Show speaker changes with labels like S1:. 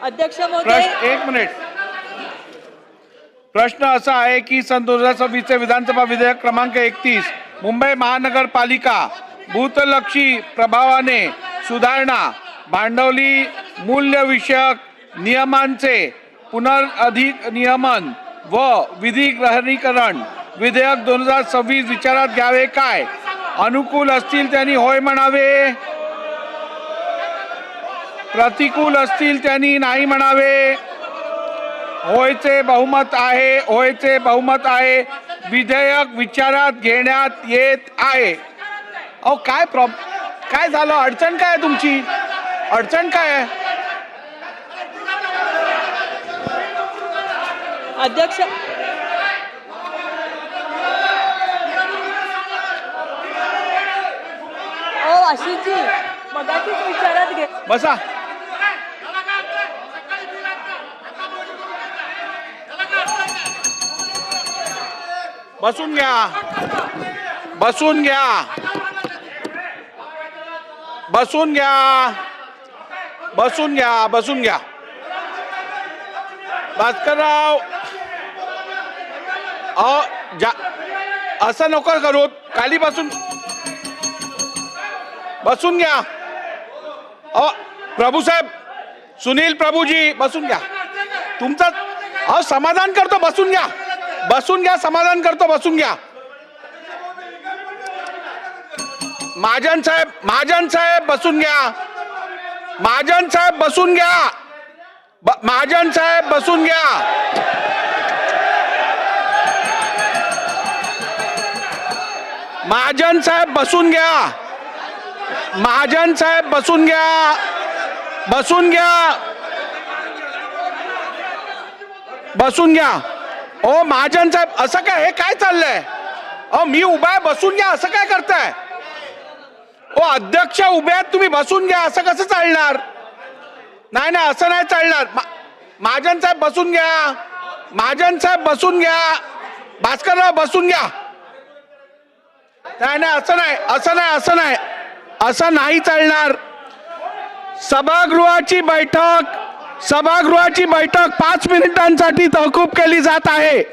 S1: अध्यक्ष महोदय,
S2: एक मिनिट. प्रश्न असा आहे की सन 2026 विधानसभा विधेयक क्रमांक 31 मुंबई महानगरपालिका भूतलक्षी प्रभावाने सुधारणा भांडवली मूल्यविषयक नियमांचे पुनर्अधिनियमन व विधिग्रहणीकरण विधेयक 2026 विचारात घ्यावे काय? अनुकूल असतील त्यांनी होय म्हणावे, प्रतिकूल असतील त्यांनी नाही म्हणावे. होयचे बहुमत आहे, होयचे बहुमत आहे. विधेयक विचारात घेण्यात येत आहे. अहो काय झालं? अडचण काय आहे तुमची? अडचण काय आहे?
S1: अध्यक्ष आशिषजी मगाशीच विचारात घे.
S2: बसा. बसून घ्या, बसून घ्या, बसून घ्या, बसून घ्या, बसून घ्या. भास्करराव, असं नको करू. खाली बसून बसून घ्या. प्रभू साहेब, सुनील प्रभूजी बसून घ्या. तुमचं समाधान करतो, बसून घ्या, बसून घ्या, समाधान करतो, बसून घ्या. महाजन साहेब, महाजन साहेब बसून घ्या. महाजन साहेब बसून घ्या. महाजन साहेब बसून घ्या. महाजन साहेब बसून घ्या. महाजन साहेब बसून घ्या. बसून घ्या, बसून घ्या. ओ महाजन साहेब, असं काय? हे काय चाललंय? मी उभा आहे, बसून घ्या. असं काय करताय? अध्यक्ष उभे आहेत, तुम्ही बसून घ्या. असं कसं चालणार? नाही नाही, असं नाही चालणार. महाजन साहेब बसून घ्या. महाजन साहेब बसून घ्या. भास्करराव बसून घ्या. नाही नाही, असं नाही, असं नाही, असं नाही, असं नाही चालणार. सभागृहाची बैठक 5 मिनिटांसाठी तहकूब केली जात आहे.